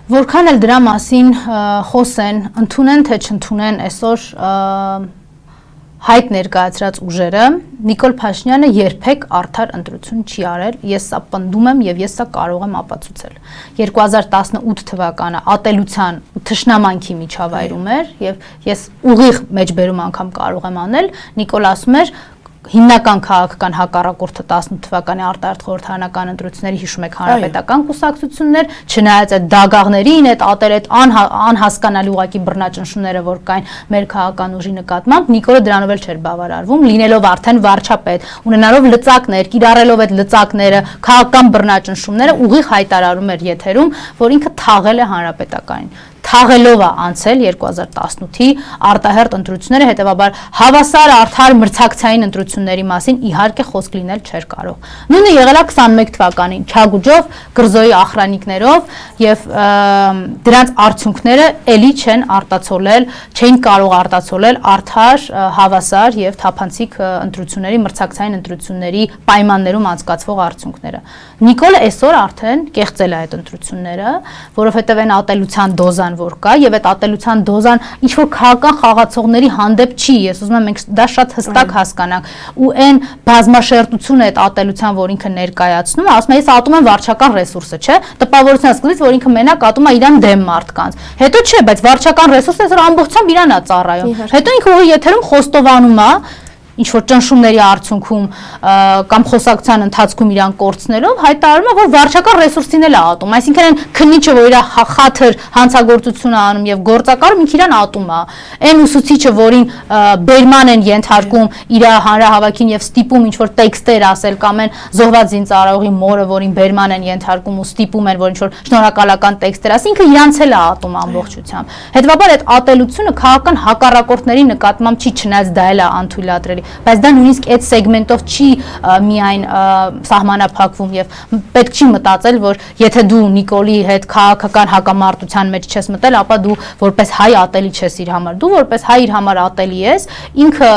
Որքան էլ դրա մասին խոսեն, ընդունեն թե չընդունեն այսօր հայտ ներկայացրած ուժերը, Նիկոլ Փաշինյանը երբեք արդար ընտրություն չի արել, ես սա պնդում եմ եւ ես սա կարող եմ ապացուցել։ 2018 թվականը ատելության ու թշնամանքի միջավայրում էր եւ ես ուղիղ մեջբերում անգամ կարող եմ անել, Նիկոլ ասում էր հիմնական քաղաքական հակառակորդը 18 թվականի արտահերթ խորհրդարանական ընտրությունների հիշում եք հանրապետական կուսակցություններ, չնայած այդ դագաղներին, այդ ատել այդ անհասկանալի ուղակի բռնաճնշումները, որ կային մեր քաղաքական ուժի նկատմամբ, Նիկոլը դրանով էլ չէր բավարարվում, լինելով արդեն վարչապետ, ունենալով լծակներ, կիրառելով այդ լծակները, քաղաքական բռնաճնշումները ուղիղ հայտարարում էր եթերում, որ ինքը թաղել է հանրապետականին։ Թաղելով է անցել 2018-ի արտահերթ ընտրությունները, հետևաբար հավասար արդար մրցակցային ընտրությունների մասին իհարկե խոսք լինել չէր կարող։ Նույնը եղել է 21 թվականին Չագուջով, Կրզոյի ախրանիկներով եւ դրանց արդյունքները էլի չեն արտացոլել, չէին կարող արտացոլել արդար, հավասար եւ թափանցիկ ընտրությունների, մրցակցային ընտրությունների պայմաններում անցկացվող արդյունքները։ Նիկոլը այսօր արդեն կեղծել է այդ ընտրությունները, որովհետեւ այն ատելության դոզան որ կա եւ այդ ատելության դոզան ինչ որ քաղաքական խաղացողների հանդեպ չի, ես ուզում եմ մենք դա շատ հստակ հասկանանք ու այն բազմաշերտությունը այդ ատելության որ ինքը ներկայացնում, ասում է ես ատում եմ վարչական ռեսուրսը, չէ՞, տպավորության սկզբից որ ինքը մենակ ատում է իրան դեմ մարդկանց։ Հետո չէ, բայց վարչական ռեսուրսը այսօր ամբողջությամբ իրան է ծառայում։ Հետո ինքը որ եթերում խոստովանում է ինչ որ ճնշումների արդյունքում կամ խոսակցության ընթացքում իրան կորցնելով հայտարարում է որ վարչական ռեսուրսին էլ է ատում, այսինքն այն քննիչը որ իր խաթր հանցագործություն է անում եւ գործակալում ինքը իրան ատում է, այն ուսուցիչը որին բերման են ենթարկում իր հանրահավաքին եւ ստիպում ինչ որ տեքստեր ասել կամ այն զոհված զինծառայողի մորը որին բերման են ենթարկում ու ստիպում են որ ինչ որ շնորհակալական տեքստեր ասի, ինքը իրանց էլ է ատում ամբողջությամբ։ Հետևաբար այդ ատելությունը քաղաքական հակառակորդների նկատմամբ չի, չնայած դա էլ է անթույլատրելի, բայց դա նույնիսկ այդ սեգմենտով չի միայն սահմանափակվում եւ պետք չի մտածել որ եթե դու Նիկոլի հետ քաղաքական հակամարտության մեջ չես մտել, ապա դու որպես հայ ատելի չես իր համար, դու որպես հայ իր համար ատելի ես, ինքը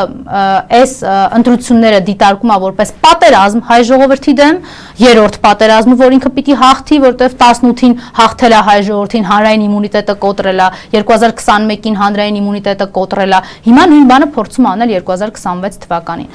այս ընտրությունները դիտարկում է որպես պատերազմ հայ ժողովրդի դեմ, երրորդ պատերազմը որ ինքը պիտի հաղթի, որտեվ 18-ին հաղթել է հայ ժողովրդին, հանրային իմունիտետը կոտրել է, 2021-ին հանրային իմունիտետը կոտրել է, հիմա նույն բանը փորձում անել 2026 թվականին։